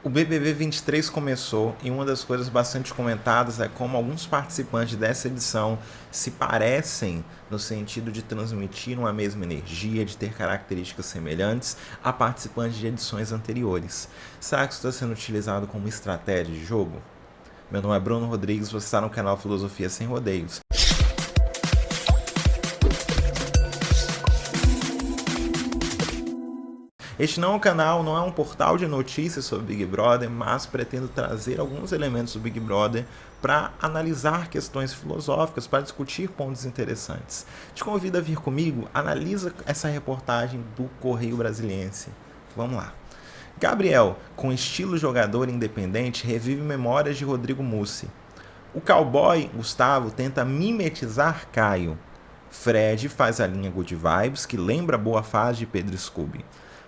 O BBB 23 começou e uma das coisas bastante comentadas é como alguns participantes dessa edição se parecem no sentido de transmitir uma mesma energia, de ter características semelhantes a participantes de edições anteriores. Será que isso está sendo utilizado como estratégia de jogo? Meu nome é Bruno Rodrigues, você está no canal Filosofia Sem Rodeios. Este não é um canal, não é um portal de notícias sobre Big Brother, mas pretendo trazer alguns elementos do Big Brother para analisar questões filosóficas, para discutir pontos interessantes. Te convido a vir comigo, analisa essa reportagem do Correio Brasiliense. Vamos lá. Gabriel, com estilo jogador independente, revive memórias de Rodrigo Mussi. O cowboy, Gustavo, tenta mimetizar Caio. Fred faz a linha Good Vibes, que lembra a boa fase de Pedro Scooby.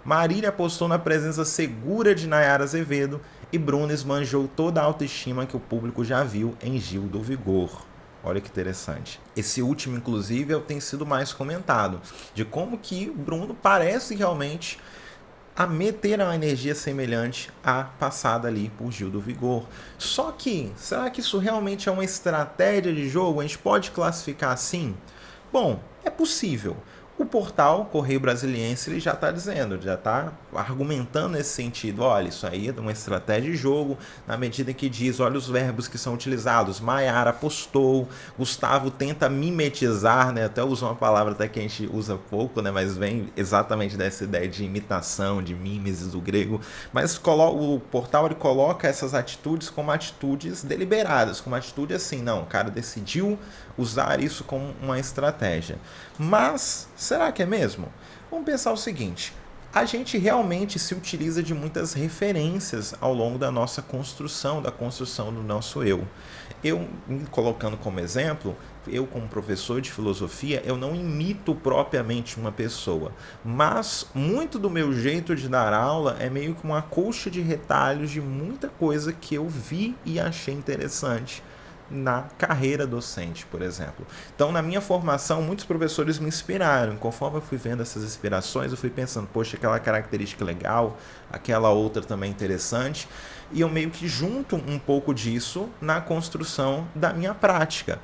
Marília apostou na presença segura de Nayara Azevedo e Bruno esbanjou toda a autoestima que o público já viu em Gil do Vigor. Olha que interessante. Esse último, inclusive, é o que tem sido mais comentado, de como que o Bruno parece realmente a meter uma energia semelhante à passada ali por Gil do Vigor. Só que, será que isso realmente é uma estratégia de jogo? A gente pode classificar assim? Bom, é possível. O portal Correio Brasiliense ele já está dizendo, já está argumentando nesse sentido. Olha, isso aí é uma estratégia de jogo, na medida que diz, olha os verbos que são utilizados. Maiara apostou, Gustavo tenta mimetizar, né? Até usou uma palavra até que a gente usa pouco, né? Mas vem exatamente dessa ideia de imitação, de mimesis do grego. Mas o portal ele coloca essas atitudes como atitudes deliberadas, como atitude assim, não, o cara decidiu usar isso como uma estratégia. Mas, será que é mesmo? Vamos pensar o seguinte, a gente realmente se utiliza de muitas referências ao longo da nossa construção, da construção do nosso eu. Eu, me colocando como exemplo, eu como professor de filosofia, eu não imito propriamente uma pessoa, mas muito do meu jeito de dar aula é meio que uma colcha de retalhos de muita coisa que eu vi e achei interessante na carreira docente, por exemplo. Então, na minha formação, muitos professores me inspiraram. Conforme eu fui vendo essas inspirações, eu fui pensando, poxa, aquela característica legal, aquela outra também interessante, e eu meio que junto um pouco disso na construção da minha prática.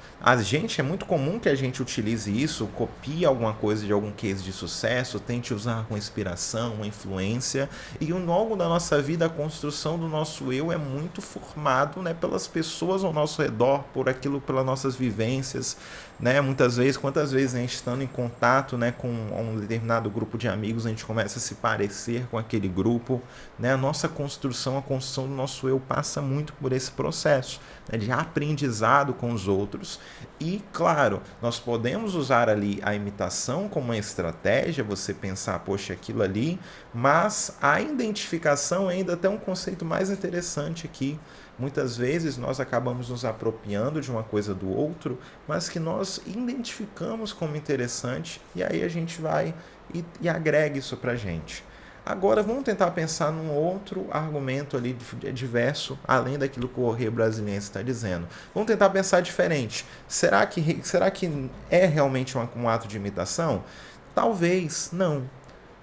É muito comum que a gente utilize isso, copie alguma coisa de algum case de sucesso, tente usar com inspiração, uma influência, e ao longo da nossa vida, a construção do nosso eu é muito formado, né, pelas pessoas ao nosso redor, por aquilo, pelas nossas vivências, né? Muitas vezes, quantas vezes a gente estando em contato, né, com um determinado grupo de amigos, a gente começa a se parecer com aquele grupo, né? A nossa construção, a construção do nosso eu passa muito por esse processo, né, de aprendizado com os outros. E, claro, nós podemos usar ali a imitação como uma estratégia, você pensar, poxa, aquilo ali, mas a identificação ainda tem um conceito mais interessante aqui. Muitas vezes nós acabamos nos apropriando de uma coisa do outro, mas que nós identificamos como interessante e aí a gente vai e agrega isso para a gente. Agora vamos tentar pensar num outro argumento ali diverso, além daquilo que o Correio Brasiliense está dizendo. Vamos tentar pensar diferente. Será que é realmente um ato de imitação? Talvez não.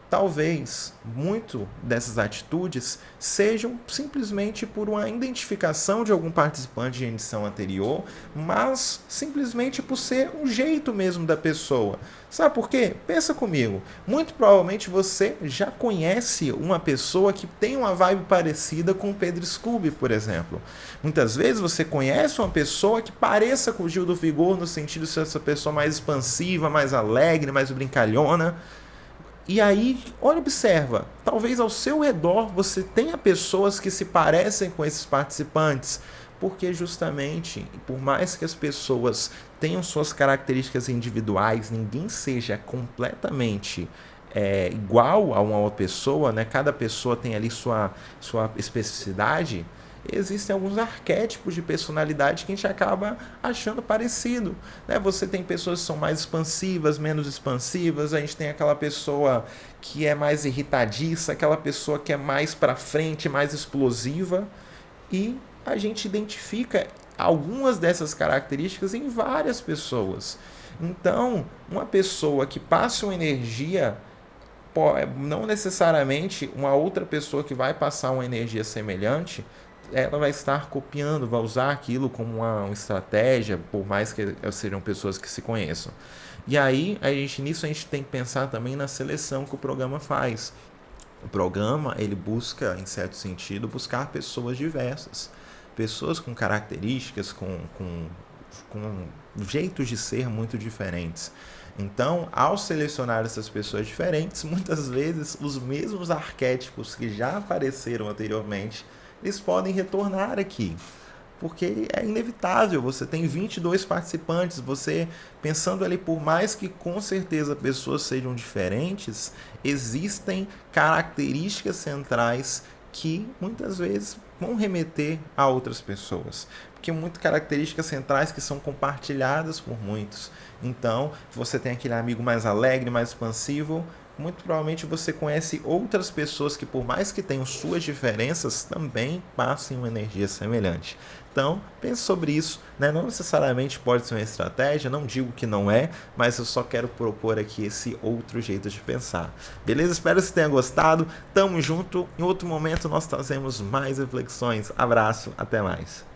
Talvez muito dessas atitudes sejam simplesmente por uma identificação de algum participante de edição anterior, mas simplesmente por ser um jeito mesmo da pessoa. Sabe por quê? Pensa comigo. Muito provavelmente você já conhece uma pessoa que tem uma vibe parecida com o Pedro Scooby, por exemplo. Muitas vezes você conhece uma pessoa que pareça com o Gil do Vigor, no sentido de ser essa pessoa mais expansiva, mais alegre, mais brincalhona. E aí, olha, observa, talvez ao seu redor você tenha pessoas que se parecem com esses participantes, porque justamente, por mais que as pessoas tenham suas características individuais, ninguém seja completamente igual a uma outra pessoa, né? Cada pessoa tem ali sua especificidade. Existem alguns arquétipos de personalidade que a gente acaba achando parecido, né? Você tem pessoas que são mais expansivas, menos expansivas, a gente tem aquela pessoa que é mais irritadiça, aquela pessoa que é mais para frente, mais explosiva, e a gente identifica algumas dessas características em várias pessoas. Então, uma pessoa que passa uma energia não necessariamente uma outra pessoa que vai passar uma energia semelhante, ela vai estar copiando, vai usar aquilo como uma estratégia, por mais que sejam pessoas que se conheçam. E aí, nisso a gente tem que pensar também na seleção que o programa faz. O programa, ele busca, em certo sentido, buscar pessoas diversas. Pessoas com características, com jeitos de ser muito diferentes. Então, ao selecionar essas pessoas diferentes, muitas vezes os mesmos arquétipos que já apareceram anteriormente, eles podem retornar aqui. Porque é inevitável, você tem 22 participantes, você pensando ali, por mais que com certeza pessoas sejam diferentes, existem características centrais que muitas vezes vão remeter a outras pessoas. Porque muitas características centrais que são compartilhadas por muitos. Então, você tem aquele amigo mais alegre, mais expansivo, muito provavelmente você conhece outras pessoas que, por mais que tenham suas diferenças, também passem uma energia semelhante. Então, pense sobre isso, né? Não necessariamente pode ser uma estratégia, não digo que não é, mas eu só quero propor aqui esse outro jeito de pensar. Beleza? Espero que você tenha gostado. Tamo junto. Em outro momento nós trazemos mais reflexões. Abraço, até mais.